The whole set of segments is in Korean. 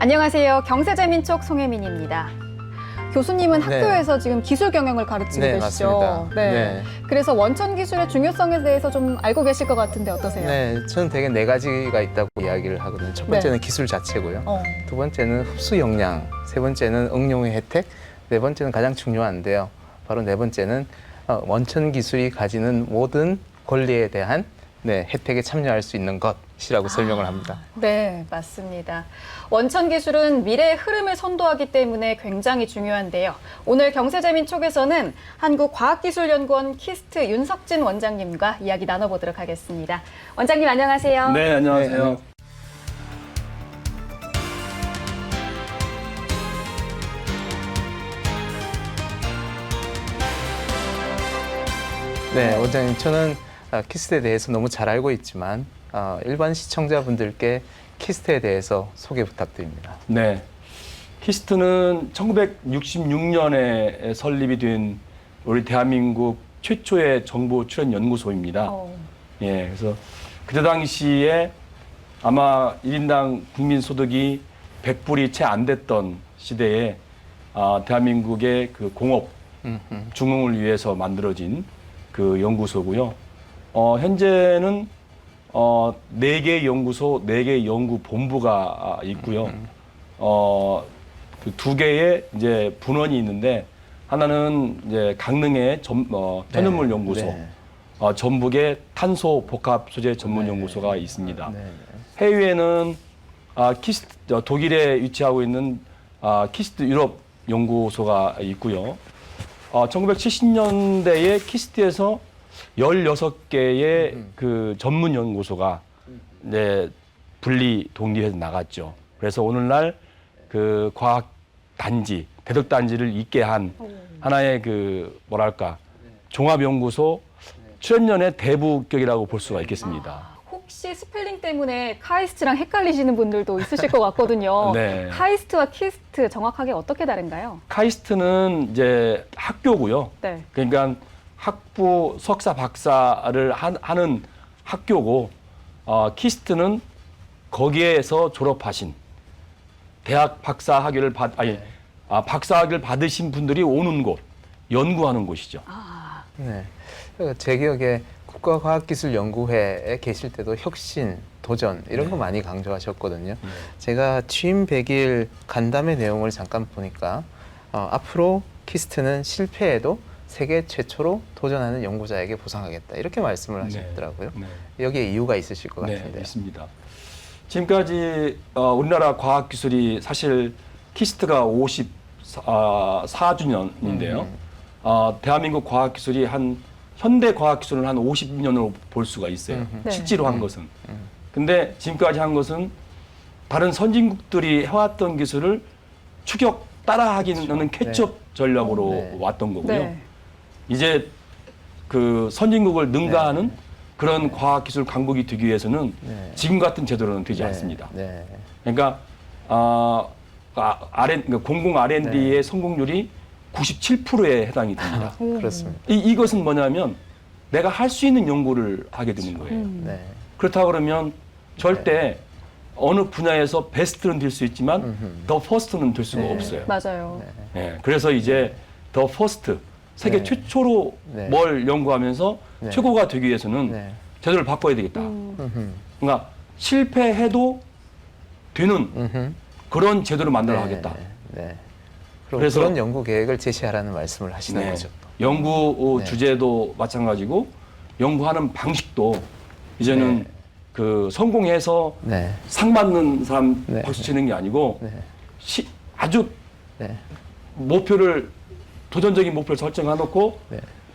안녕하세요. 경세재민촉 송혜민입니다. 교수님은 학교에서 지금 기술 경영을 가르치고 계시죠? 맞습니다. 네. 그래서 원천 기술의 중요성에 대해서 좀 알고 계실 것 같은데 어떠세요? 네, 저는 되게 네 가지가 있다고 이야기를 하거든요. 첫 번째는 기술 자체고요. 두 번째는 흡수 역량, 세 번째는 응용의 혜택, 네 번째는 가장 중요한데요. 바로 네 번째는 원천 기술이 가지는 모든 권리에 대한 혜택에 참여할 수 있는 것이라고 설명을 합니다. 네, 맞습니다. 원천 기술은 미래의 흐름을 선도하기 때문에 굉장히 중요한데요. 오늘 경세재민촉에서는 한국과학기술연구원 키스트 윤석진 원장님과 이야기 나눠보도록 하겠습니다. 원장님 안녕하세요. 네, 안녕하세요. 네, 원장님, 저는 키스트에 대해서 너무 잘 알고 있지만 일반 시청자분들께 키스트에 대해서 소개 부탁드립니다. 네, 키스트는 1966년에 설립이 된 우리 대한민국 최초의 정보 출연 연구소입니다. 예, 그래서 그때 당시에 아마 1인당 국민 소득이 100불이 채 안 됐던 시대에 대한민국의 그 공업 중흥을 위해서 만들어진 그 연구소고요. 현재는 4개 연구소, 4개 연구본부가 있고요. 그 2개의 이제 분원이 있는데 하나는 이제 강릉의 천연물 연구소, 전북의 탄소 복합 소재 전문 연구소가 있습니다. 해외에는 독일에 위치하고 있는 키스트 유럽 연구소가 있고요. 1970년대에 키스트에서 16개의 그 전문 연구소가 분리 독립해서 나갔죠. 그래서 오늘날 그 과학 단지, 대덕 단지를 있게 한 하나의 그 뭐랄까 종합 연구소 출연연의 대부격이라고 볼 수가 있겠습니다. 혹시 스펠링 때문에 카이스트랑 헷갈리시는 분들도 있으실 것 같거든요. 네. 카이스트와 키스트 정확하게 어떻게 다른가요? 카이스트는 이제 학교고요. 네. 그러니까 학부 석사 박사를 하는 학교고 키스트는 거기에서 졸업하신 대학 박사 학위를 박사 학위를 받으신 분들이 오는 곳, 연구하는 곳이죠. 네, 제 기억에 국가과학기술연구회에 계실 때도 혁신, 도전 이런 거 많이 강조하셨거든요. 제가 취임 100일 간담회 내용을 잠깐 보니까 앞으로 키스트는 실패해도 세계 최초로 도전하는 연구자에게 보상하겠다 이렇게 말씀을 하셨더라고요. 여기에 이유가 있으실 것 같은데요. 네, 있습니다. 지금까지 우리나라 과학기술이 사실 키스트가 54주년인데요. 대한민국 과학기술이 현대 과학기술은 한 50년으로 볼 수가 있어요. 네. 실제로 한 것은. 근데 지금까지 한 것은 다른 선진국들이 해왔던 기술을 추격 따라하기는 캐치업 전략으로 왔던 거고요. 네. 이제 그 선진국을 능가하는 그런 과학기술 강국이 되기 위해서는 지금 같은 제도로는 되지 않습니다. 그러니까 공공 R&D의 성공률이 97%에 해당이 됩니다. 그렇습니다. 이것은 뭐냐면 내가 할 수 있는 연구를 하게 되는 거예요. 그렇다 그러면 절대 어느 분야에서 베스트는 될 수 있지만 더 퍼스트는 될 수가 없어요. 맞아요. 그래서 이제 더 퍼스트, 세계 최초로 뭘 연구하면서 최고가 되기 위해서는 제도를 바꿔야 되겠다. 그러니까 실패해도 되는 그런 제도를 만들어 가겠다. 그래서 그런 연구 계획을 제시하라는 말씀을 하시는 거죠. 연구 주제도 마찬가지고 연구하는 방식도 이제는 그 성공해서 상 받는 사람 박수 치는 게 아니고 아주 도전적인 목표를 설정해놓고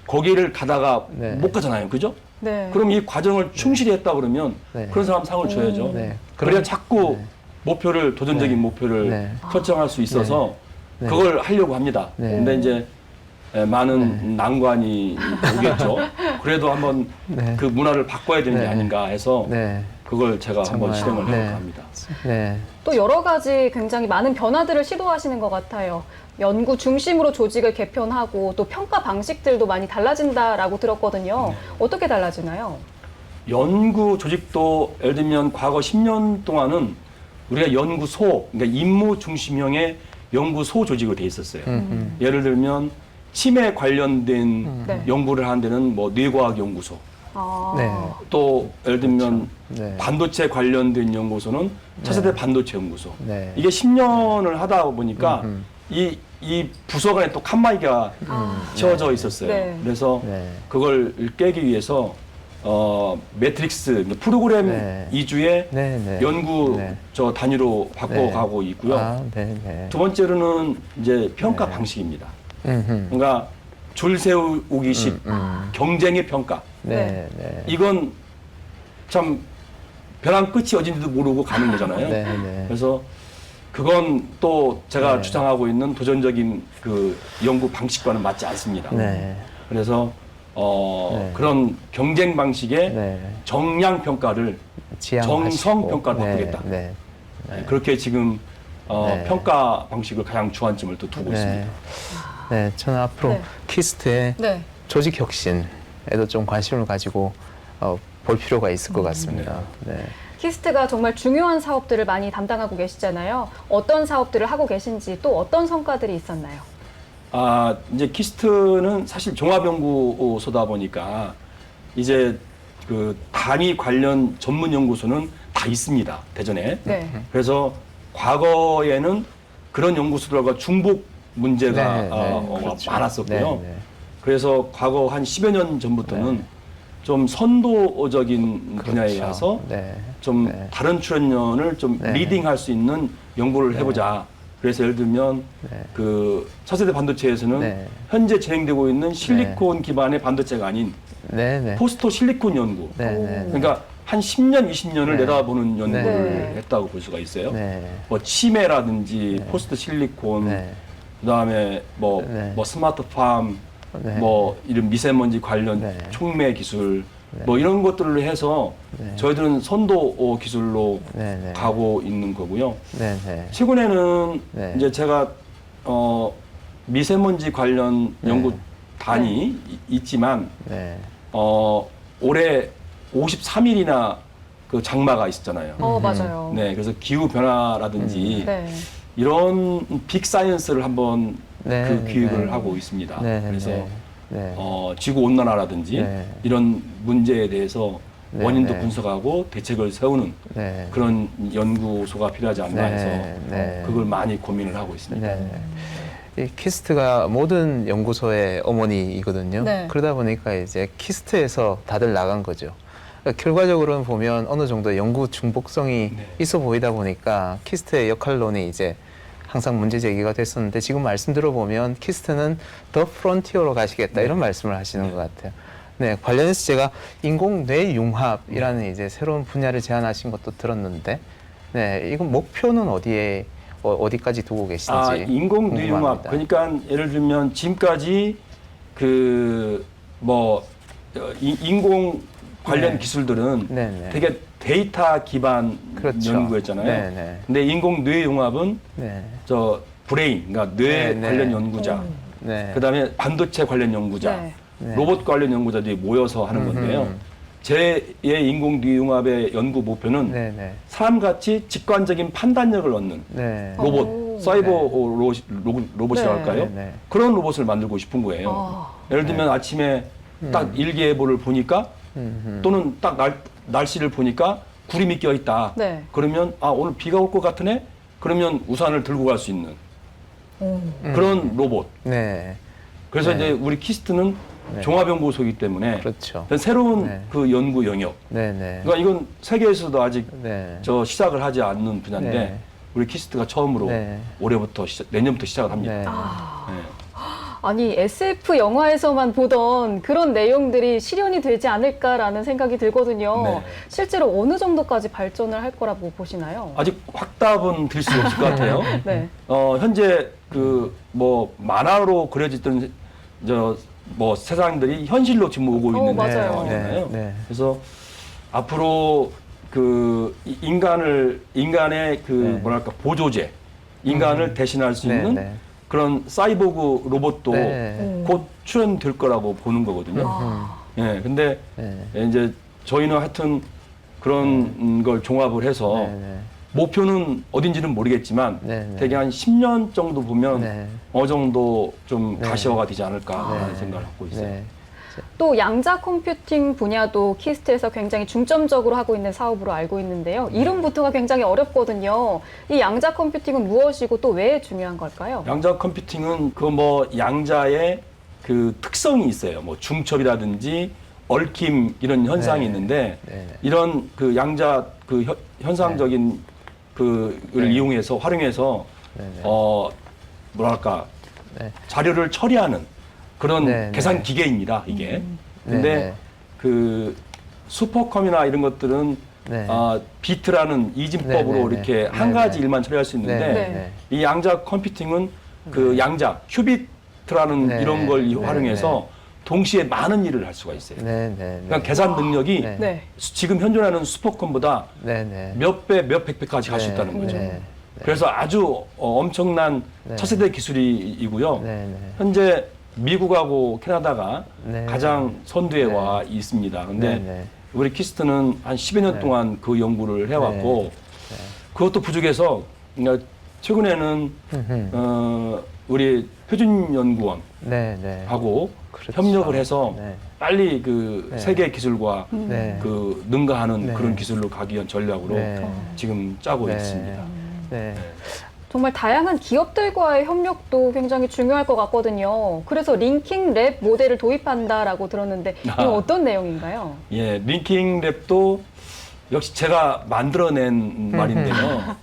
거기를 가다가 못 가잖아요. 그죠? 그럼 이 과정을 충실히 했다 그러면 그런 사람 상을 줘야죠. 그래야 자꾸 도전적인 목표를 설정할 수 있어서 그걸 하려고 합니다. 근데 이제 많은 난관이 오겠죠. 그래도 한번 그 문화를 바꿔야 되는 게 아닌가 해서 그걸 제가 한번 실행을 해볼까 합니다. 또 여러 가지 굉장히 많은 변화들을 시도하시는 것 같아요. 연구 중심으로 조직을 개편하고 또 평가 방식들도 많이 달라진다라고 들었거든요. 어떻게 달라지나요? 연구 조직도 예를 들면 과거 10년 동안은 우리가 연구소, 그러니까 임무 중심형의 연구소 조직으로 돼 있었어요. 예를 들면 치매 관련된 네. 연구를 하는 데는 뭐 뇌과학연구소, 아. 네. 또 예를 들면 네. 반도체 관련된 연구소는 차세대 반도체 연구소. 네. 이게 10년을 하다 보니까 이 부서 간에 또 칸막이가 지어져 있었어요. 네. 그래서 네. 그걸 깨기 위해서 매트릭스 프로그램 네. 위주의 네, 네. 연구 네. 저 단위로 바꿔가고 있고요. 아, 네, 네. 두 번째로는 이제 평가 방식입니다. 그러니까 줄 세우기식 경쟁의 평가. 네, 네. 이건 참 벼랑 끝이 어딘지도 모르고 가는 거잖아요. 네, 네. 그래서 그건 또 제가 네. 주장하고 있는 도전적인 그 연구 방식과는 맞지 않습니다. 네. 그래서 네. 그런 경쟁 방식의 네. 정량 평가를 지향하시고. 정성 평가로 네, 바꾸겠다. 네. 그렇게 지금 네. 평가 방식을 가장 주안점을 또 두고 있습니다. 네, 저는 앞으로 네. 키스트의 네. 조직 혁신에도 좀 관심을 가지고 볼 필요가 있을 것 같습니다. 네. 키스트가 정말 중요한 사업들을 많이 담당하고 계시잖아요. 어떤 사업들을 하고 계신지 또 어떤 성과들이 있었나요? 이제 키스트는 사실 종합연구소다 보니까 이제 그 단위 관련 전문 연구소는 다 있습니다. 대전에. 네. 그래서 과거에는 그런 연구소들과 중복 문제가 네, 네, 그렇죠. 많았었고요. 네, 네. 그래서 과거 한 10여 년 전부터는 네. 좀 선도적인 분야에 그렇죠. 가서 네. 좀 네. 다른 출연연을 좀 네. 리딩할 수 있는 연구를 해보자. 그래서 예를 들면 네. 그 차세대 반도체에서는 네. 현재 진행되고 있는 실리콘 기반의 반도체가 아닌 네, 네. 포스토 실리콘 연구. 네, 네. 그러니까 한 10년, 20년을 네. 내다보는 연구를 네. 했다고 볼 수가 있어요. 네. 뭐 치매라든지 네. 포스트 실리콘, 네. 그다음에 뭐 네. 스마트팜, 네. 뭐 이런 미세먼지 관련 네. 촉매 기술, 뭐 이런 것들을 해서 네. 저희들은 선도 기술로 네, 네. 가고 있는 거고요. 네, 네. 최근에는 네. 이제 제가 미세먼지 관련 네. 연구 단이 있지만 네. 올해 53일이나 그 장마가 있었잖아요. 맞아요. 네, 그래서 기후 변화라든지 네. 이런 빅 사이언스를 한번 네, 그 기획을 네. 하고 있습니다. 네, 그래서 네. 네. 지구 온난화라든지 네. 이런 문제에 대해서 네, 원인도 네. 분석하고 대책을 세우는 네. 그런 연구소가 필요하지 않나 네, 해서 네. 그걸 많이 고민을 하고 있습니다. 네. 이 키스트가 모든 연구소의 어머니이거든요. 네. 그러다 보니까 이제 키스트에서 다들 나간 거죠. 그러니까 결과적으로는 보면 어느 정도 연구 중복성이 네. 있어 보이다 보니까 키스트의 역할론이 이제 항상 문제 제기가 됐었는데 지금 말씀 들어보면 키스트는 더 프론티어로 가시겠다 이런 말씀을 하시는 것 같아요. 네, 관련해서 제가 인공 뇌융합이라는 이제 새로운 분야를 제안하신 것도 들었는데, 네, 이건 목표는 어디까지 두고 계신지 인공 뇌융합. 궁금합니다. 그러니까 예를 들면 지금까지 그 뭐 인공 관련 네. 기술들은 네, 네. 되게 데이터 기반 그렇죠. 연구였잖아요. 네, 네. 근데 인공 뇌융합은 네, 저 브레인, 그러니까 뇌 네, 네. 관련 연구자, 네, 그다음에 반도체 관련 연구자, 네. 네. 로봇 관련 연구자들이 모여서 하는 건데요. 제 인공 뇌융합의 연구 목표는 네, 네, 사람같이 직관적인 판단력을 얻는 네, 로봇, 오. 사이버 로봇이라고 네. 할까요? 네, 네. 그런 로봇을 만들고 싶은 거예요. 아. 예를 들면 아침에 딱 일기예보를 보니까 또는 딱 날씨를 보니까 구름이 껴 있다. 네. 그러면 오늘 비가 올 것 같으네? 그러면 우산을 들고 갈 수 있는 그런 로봇. 네, 그래서 네. 이제 우리 키스트는 네. 종합연구소이기 때문에 그렇죠. 새로운 네. 그 연구 영역. 네, 네, 그러니까 이건 세계에서도 아직 네, 저 시작을 하지 않는 분야인데 네. 우리 키스트가 처음으로 네. 올해부터 내년부터 시작을 합니다. 네. 네. 아니 SF 영화에서만 보던 그런 내용들이 실현이 되지 않을까라는 생각이 들거든요. 네. 실제로 어느 정도까지 발전을 할 거라고 보시나요? 아직 확답은 드릴 수 없을 것 같아요. 네. 현재 그 뭐 만화로 그려졌던 뭐 세상들이 현실로 지금 오고 있는 맞아요. 상황이잖아요. 네, 네. 그래서 앞으로 그 인간의 그 네. 뭐랄까 보조제, 인간을 대신할 수 네, 있는 네. 그런 사이보그 로봇도 네. 곧 출현될 거라고 보는 거거든요. 예, 근데 네. 이제 저희는 하여튼 그런 걸 종합을 해서 네, 네. 목표는 어딘지는 모르겠지만 네. 대개 한 10년 정도 보면 네. 어느 정도 좀 네. 가시화가 되지 않을까라는 네. 생각을 갖고 있어요. 네. 또 양자 컴퓨팅 분야도 키스트에서 굉장히 중점적으로 하고 있는 사업으로 알고 있는데요. 이름부터가 굉장히 어렵거든요. 이 양자 컴퓨팅은 무엇이고 또 왜 중요한 걸까요? 양자 컴퓨팅은 그 뭐 양자의 그 특성이 있어요. 뭐 중첩이라든지 얽힘 이런 현상이 네. 있는데 네. 이런 그 양자 그 현상적인 그를 네. 이용해서 활용해서 네. 뭐랄까 네. 자료를 처리하는 그런 네. 계산 네. 기계입니다. 이게. 네. 근데 네. 그 슈퍼컴이나 이런 것들은 네. 비트라는 이진법으로 네, 네, 이렇게 네. 한 네, 가지 네. 일만 처리할 수 있는데 네. 네. 네. 이 양자 컴퓨팅은 그 양자 큐비트라는 네. 이런 걸 네, 활용해서 동시에 많은 일을 할 수가 있어요. 네. 네. 그러니까 계산 능력이 네. 네. 지금 현존하는 슈퍼컴보다 네. 네. 몇 배, 몇 백 배까지 갈 수 네. 있다는 거죠. 네. 그래서 아주 엄청난 네. 차세대 기술이고요. 네. 네. 현재 미국하고 캐나다가 네. 가장 선두에 네. 와 있습니다. 근데 네. 우리 키스트는 한 10여 년 네. 동안 그 연구를 해왔고 네. 그것도 부족해서 그러니까 최근에는 우리 표준연구원하고 네. 네. 그렇죠. 협력을 해서 네. 빨리 그 네. 세계 기술과 네. 그 능가하는 네. 그런 기술로 가기 위한 전략으로 네. 지금 짜고 네. 있습니다. 네. 정말 다양한 기업들과의 협력도 굉장히 중요할 것 같거든요. 그래서 링킹 랩 모델을 도입한다라고 들었는데 이건 어떤 내용인가요? 예, 링킹 랩도 역시 제가 만들어낸 말인데요.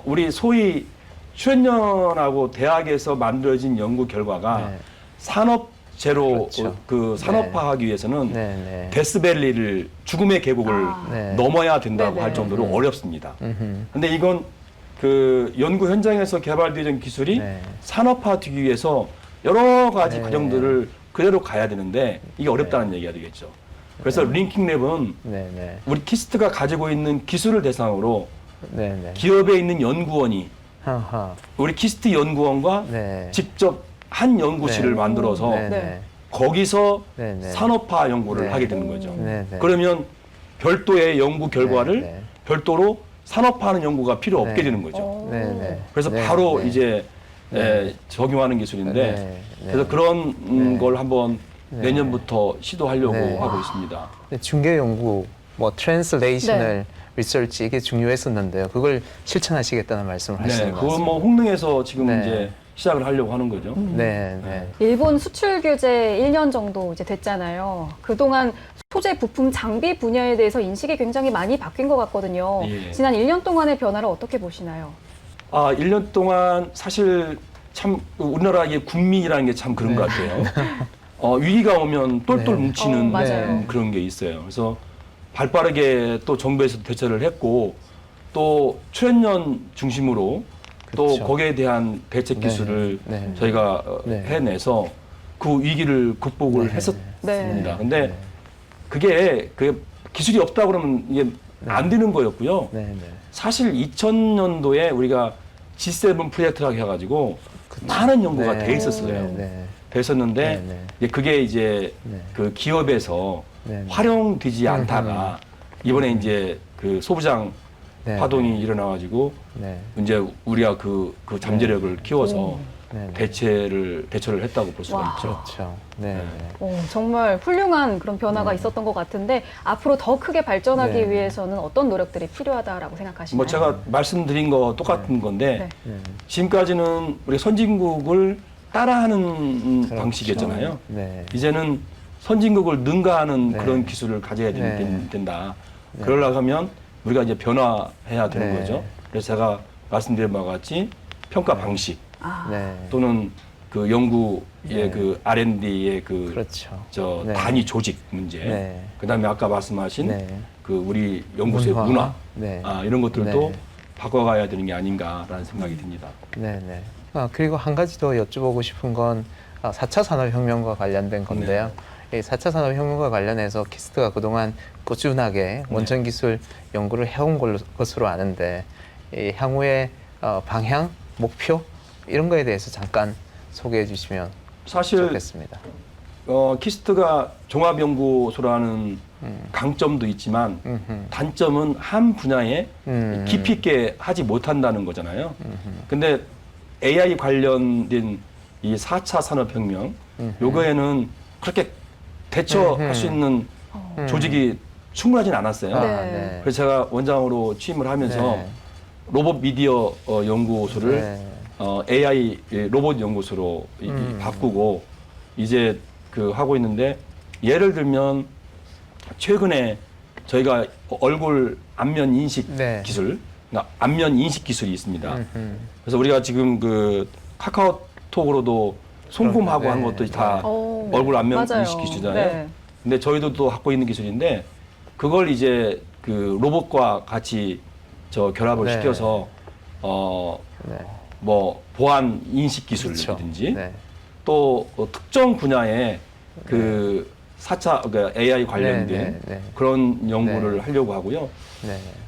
우리 소위 출연연하고 대학에서 만들어진 연구 결과가 네. 산업재로 그렇죠. 그 산업화하기 위해서는 네. 네. 데스밸리를 죽음의 계곡을 네. 넘어야 된다고 네네. 할 정도로 어렵습니다. 음흠. 근데 이건 그 연구 현장에서 개발되는 기술이 네. 산업화되기 위해서 여러 가지 네. 과정들을 그대로 가야 되는데 이게 어렵다는 얘기가 되겠죠. 그래서 링킹 랩은 네. 네. 우리 키스트가 가지고 있는 기술을 대상으로 네. 네. 기업에 있는 연구원이 하하. 우리 키스트 연구원과 네. 직접 한 연구실을 네. 만들어서 네. 네. 네. 거기서 네. 네. 산업화 연구를 네. 하게 되는 거죠. 네. 네. 그러면 별도의 연구 결과를 네. 별도로 산업화하는 연구가 필요 없게 네. 되는 거죠. 네. 네. 그래서 네. 바로 네. 이제 네. 적용하는 기술인데 네. 네. 그래서 그런 네. 걸 한번 네. 내년부터 시도하려고 네. 하고 있습니다. 중개 연구, 뭐 트랜슬레이셔널 리서치 이게 중요했었는데요. 그걸 실천하시겠다는 말씀을 네, 하시는 것 그건 같습니다. 뭐 홍릉에서 지금 네. 이제 시작을 하려고 하는 거죠. 네, 네. 일본 수출 규제 1년 정도 이제 됐잖아요. 그동안 소재, 부품, 장비 분야에 대해서 인식이 굉장히 많이 바뀐 것 같거든요. 예. 지난 1년 동안의 변화를 어떻게 보시나요? 1년 동안 사실 참 우리나라의 국민이라는 게 참 그런 것 같아요. 위기가 오면 똘똘 네. 뭉치는 맞아요. 그런 게 있어요. 그래서 발빠르게 또 정부에서 대처를 했고 또 출연연 중심으로 또 그렇죠. 거기에 대한 대책 네. 기술을 네. 저희가 네. 해내서 그 위기를 극복을 네. 했었습니다. 네. 근데 그게 그 기술이 없다 그러면 이게 안 되는 거였고요. 네, 네. 사실 2000년도에 우리가 G7 프로젝트라고 해가지고 많은 연구가 네. 돼 있었어요. 네, 네. 됐었는데 네, 네. 이제 그게 이제 네. 그 기업에서 네, 네. 활용되지 않다가 이번에 이제 그 소부장 네, 파동이 일어나가지고 네. 이제 우리가 그 잠재력을 키워서 네, 네. 대처를 했다고 볼 수가 와. 있죠. 그렇죠. 네, 네. 정말 훌륭한 그런 변화가 있었던 것 같은데 앞으로 더 크게 발전하기 네. 위해서는 어떤 노력들이 필요하다라고 생각하시나요? 뭐 제가 말씀드린 거 똑같은 건데 네. 네. 지금까지는 우리 선진국을 따라하는 그렇죠. 방식이었잖아요. 네. 이제는 선진국을 능가하는 네. 그런 기술을 가져야 네. 된다. 그러려고 하면 우리가 이제 변화해야 되는 네. 거죠. 그래서 제가 말씀드린 바와 같이 평가 방식 네. 또는 그 연구의 네. 그 R&D의 그 그렇죠. 저 네. 단위 조직 문제, 네. 그다음에 아까 말씀하신 네. 그 우리 연구소의 문화, 네. 이런 것들도 네. 바꿔가야 되는 게 아닌가라는 생각이 듭니다. 네, 네. 그리고 한 가지 더 여쭤보고 싶은 건 4차 산업혁명과 관련된 건데요. 이 4차 산업혁명과 관련해서 키스트가 그동안 꾸준하게 원천기술 연구를 해온 것으로 아는데 이 향후의 방향, 목표 이런 거에 대해서 잠깐 소개해 주시면 사실 좋겠습니다. 키스트가 종합연구소라는 강점도 있지만 단점은 한 분야에 깊이 있게 하지 못한다는 거잖아요. 근데 AI 관련된 이 4차 산업혁명, 요거에는 그렇게 대처할 수 있는 조직이 충분하진 않았어요. 네. 그래서 제가 원장으로 취임을 하면서 로봇 미디어 연구소를 AI 로봇 연구소로 바꾸고 이제 그 하고 있는데, 예를 들면 최근에 저희가 얼굴 안면 인식 기술, 그러니까 안면 인식 기술이 있습니다. 그래서 우리가 지금 그 카카오톡으로도 송금하고 한 것도 다 얼굴 안면 맞아요. 인식 기술이잖아요. 네. 근데 저희도 또 갖고 있는 기술인데, 그걸 이제 그 로봇과 같이 결합을 시켜서 뭐 보안 인식 기술이라든지 또 특정 분야에 그 4차 그러니까 AI 관련된 그런 연구를 하려고 하고요.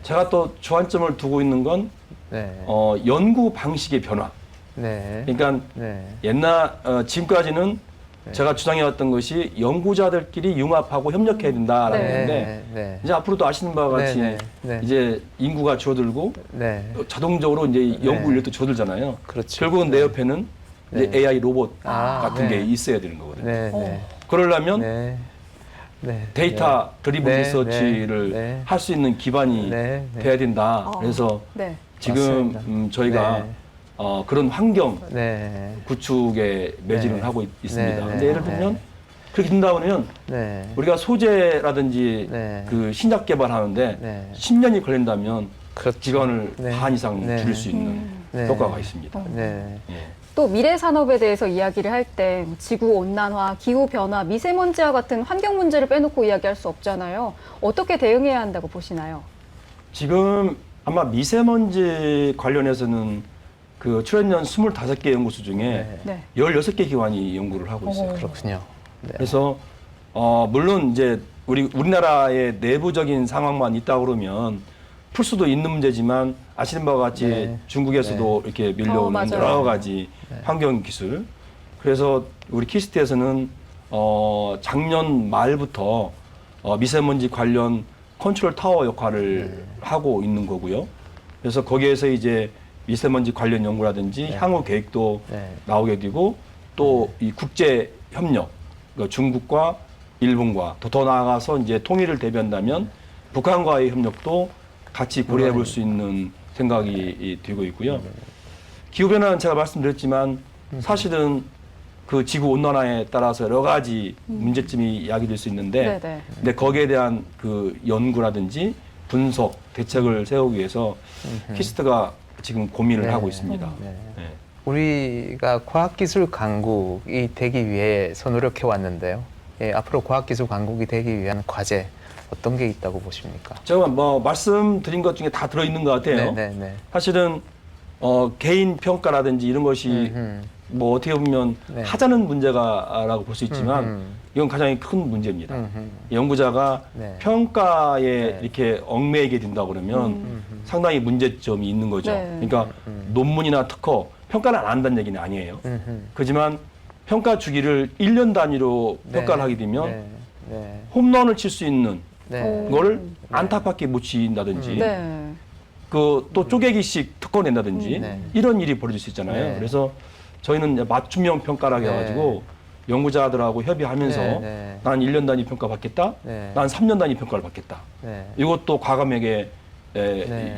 제가 또 주안점을 두고 있는 건 연구 방식의 변화. 그러니까 지금까지는 제가 주장해왔던 것이 연구자들끼리 융합하고 협력해야 된다라는 건데, 이제 앞으로도 아시는 바와 같이 이제 인구가 줄어들고 자동적으로 이제 연구 인력도 줄어들잖아요. 그렇죠. 결국은 내 옆에는 이제 AI 로봇 같은 게 있어야 되는 거거든요. 그러려면 데이터 드리븐 리서치를 할 수 있는 기반이 돼야 된다. 그래서 지금 저희가 그런 환경 구축에 매진을 하고 있습니다. 근데 예를 들면 그렇게 된다 그러면 우리가 소재라든지 그 신약 개발하는데 10년이 걸린다면 기간을 반 이상 줄일 수 있는 효과가 있습니다. 또 미래 산업에 대해서 이야기를 할 때 지구 온난화, 기후 변화, 미세먼지와 같은 환경 문제를 빼놓고 이야기할 수 없잖아요. 어떻게 대응해야 한다고 보시나요? 지금 아마 미세먼지 관련해서는 그 출연연 25개 연구소 중에 16개 기관이 연구를 하고 있어요. 그렇군요. 그래서 물론 이제 우리나라의 내부적인 상황만 있다 그러면 풀 수도 있는 문제지만, 아시는 바와 같이 중국에서도 이렇게 밀려오는 여러 가지 환경 기술. 그래서 우리 키스트에서는 작년 말부터 미세먼지 관련 컨트롤 타워 역할을 하고 있는 거고요. 그래서 거기에서 이제 미세먼지 관련 연구라든지 향후 계획도 나오게 되고, 또 이 국제 협력, 그러니까 중국과 일본과 더 나아가서 이제 통일을 대비한다면 북한과의 협력도 같이 고려해 볼 수 있는 생각이 되고 있고요. 기후변화는 제가 말씀드렸지만 사실은 그 지구 온난화에 따라서 여러 가지 문제점이 야기될 수 있는데, 근데 거기에 대한 그 연구라든지 분석, 대책을 세우기 위해서 키스트가 지금 고민을 하고 있습니다. 우리가 과학기술 강국이 되기 위해서 노력해 왔는데요. 앞으로 과학기술 강국이 되기 위한 과제, 어떤 게 있다고 보십니까? 제가 뭐 말씀드린 것 중에 다 들어있는 것 같아요. 사실은 개인 평가라든지 이런 것이 뭐 어떻게 보면 하자는 문제가라고 볼 수 있지만 이건 가장 큰 문제입니다. 연구자가 평가에 이렇게 얽매이게 된다 그러면 상당히 문제점이 있는 거죠. 그러니까 논문이나 특허, 평가를 안 한다는 얘기는 아니에요. 그렇지만 평가 주기를 1년 단위로 평가를 하게 되면 홈런을 칠 수 있는 거를 안타깝게 못 친다든지 그 또 쪼개기식 특허 낸다든지 이런 일이 벌어질 수 있잖아요. 그래서 저희는 맞춤형 평가라고 해가지고 연구자들하고 협의하면서 난 1년 단위 평가 받겠다, 난 3년 단위 평가를 받겠다. 이것도 과감하게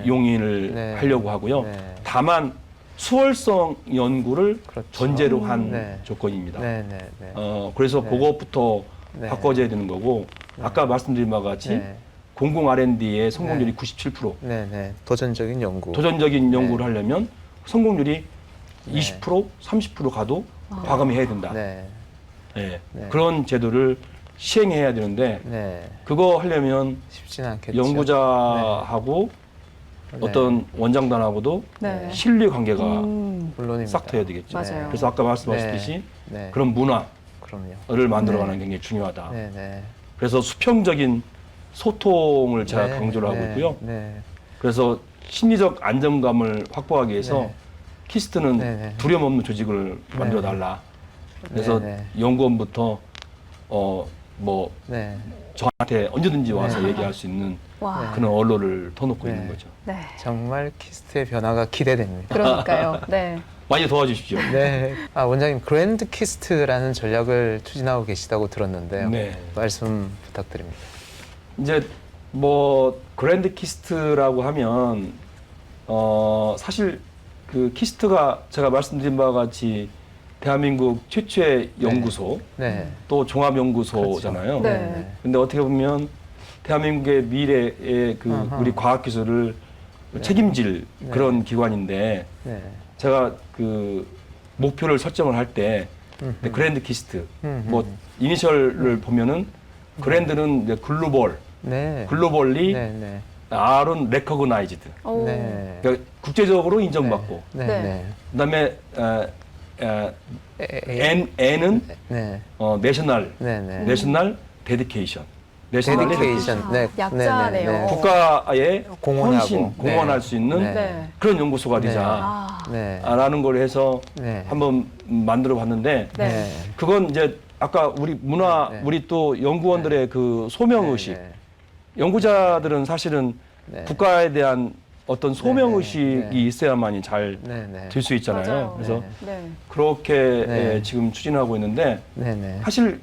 용인을 하려고 하고요. 다만 수월성 연구를 전제로 한 조건입니다. 그래서 그것부터 바꿔줘야 되는 거고, 아까 말씀드린 바와 같이 공공 R&D의 성공률이 97%. 도전적인 연구. 도전적인 연구를 하려면 성공률이 20%, 30% 가도 과감히 해야 된다. 그런 제도를 시행해야 되는데 그거 하려면 쉽지는 않겠죠. 연구자하고 어떤 원장단하고도 신뢰 관계가 싹 트어야 되겠죠. 맞아요. 그래서 아까 말씀하셨듯이 그런 문화를 만들어가는 게 굉장히 중요하다. 그래서 수평적인 소통을 제가 강조를 하고 있고요. 그래서 심리적 안정감을 확보하기 위해서 키스트는 두려움 없는 조직을 만들어 달라. 그래서 연구원부터 뭐 네. 저한테 언제든지 와서 얘기할 수 있는 와. 그런 언로를 터놓고 있는 거죠. 네. 정말 키스트의 변화가 기대됩니다. 그러니까요. 네. 많이 도와주십시오. 네. 원장님 그랜드 키스트라는 전략을 추진하고 계시다고 들었는데요. 네. 말씀 부탁드립니다. 이제 뭐 그랜드 키스트라고 하면 사실 그 키스트가 제가 말씀드린 바와 같이 대한민국 최초의 연구소, 네. 또 종합연구소잖아요. 그렇죠. 네. 근데 어떻게 보면 대한민국의 미래의 그 우리 과학기술을 책임질 그런 기관인데 네. 제가 그 목표를 설정을 할 때 그랜드 키스트, 뭐 이니셜을 보면은 그랜드는 이제 글로벌, 네. 글로벌리 네. 네. R은 레커그나이즈드. 오. 네. 그러니까 국제적으로 인정받고. 네. 네. 네. 그다음에 N은 네. 내셔널, 네. 네. 내셔널 데디케이션. 내셔널 데디케이션. 아, 네. 약자네요. 네. 네. 국가에 공헌하고. 헌신, 공헌할 네. 수 있는 네. 네. 그런 연구소가 네. 되자. 아. 네. 라는 걸 해서 네. 한번 만들어 봤는데 네. 그건 이제 아까 우리 문화 네. 우리 또 연구원들의 그 소명 의식 네. 연구자들은 사실은 네. 국가에 대한 어떤 소명 네. 의식이 네. 있어야만이 잘 네. 네. 될 수 있잖아요. 맞아요. 그래서 네. 그렇게 네. 지금 추진하고 있는데 네. 네. 사실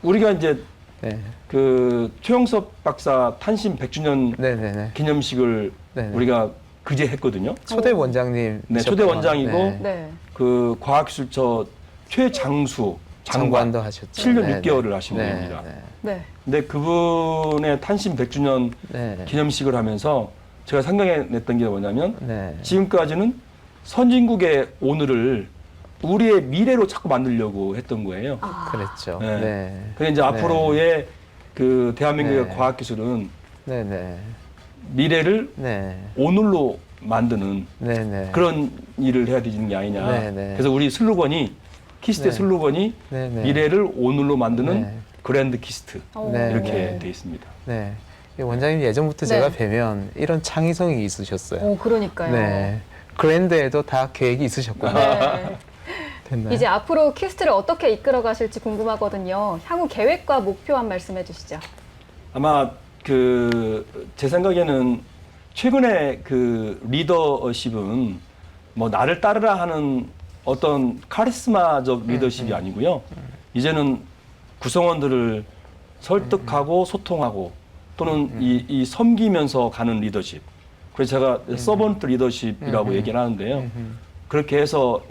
우리가 이제 네. 그 최영섭 박사 탄신 100주년 네. 네. 기념식을 네. 네. 우리가 그제 했거든요. 초대 원장님. 네, 초대 원장이고 네. 네. 그 과학기술처 최장수 장관도 하셨죠. 7년 네, 6개월을 네. 하신 네, 분입니다. 네. 네. 근데 그분의 탄신 100주년 네. 기념식을 하면서 제가 생각해냈던 게 뭐냐면 네. 지금까지는 선진국의 오늘을 우리의 미래로 자꾸 만들려고 했던 거예요. 그랬죠. 네. 네. 근데 이제 앞으로의 그 대한민국의 네. 과학기술은 네. 네. 미래를 네. 오늘로 만드는 네. 네. 그런 일을 해야 되는 게 아니냐. 네, 네. 그래서 우리 슬로건이 키스트의 네. 슬로건이 네. 네. 미래를 오늘로 만드는 네. 그랜드 키스트 오. 네. 이렇게 네. 돼 있습니다. 네. 이 원장님 예전부터 네. 제가 뵈면 이런 창의성이 있으셨어요. 오, 그러니까요. 네. 그랜드에도 다 계획이 있으셨구나. 네. 됐나요? 이제 앞으로 키스트를 어떻게 이끌어 가실지 궁금하거든요. 향후 계획과 목표 한 말씀 해주시죠. 아마 그 제 생각에는 최근에 그 리더십은 뭐 나를 따르라 하는 어떤 카리스마적 리더십이 아니고요. 이제는 구성원들을 설득하고 소통하고 또는 이 섬기면서 가는 리더십. 그래서 제가 서번트 리더십이라고 얘기를 하는데요. 그렇게 해서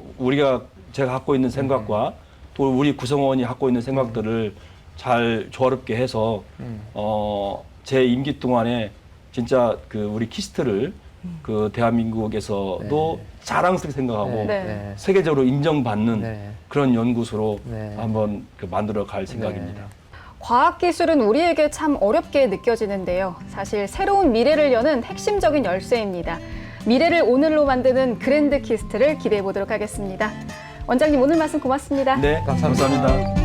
제가 갖고 있는 생각과 또 우리 구성원이 갖고 있는 생각들을 잘 조화롭게 해서 제 임기 동안에 진짜 그 우리 키스트를 그 대한민국에서도 자랑스럽게 생각하고 네. 세계적으로 인정받는 네. 그런 연구소로 네. 한번 그 만들어 갈 생각입니다. 과학기술은 우리에게 참 어렵게 느껴지는데요. 사실 새로운 미래를 여는 핵심적인 열쇠입니다. 미래를 오늘로 만드는 그랜드 키스트를 기대해 보도록 하겠습니다. 원장님 오늘 말씀 고맙습니다. 네, 감사합니다. 감사합니다.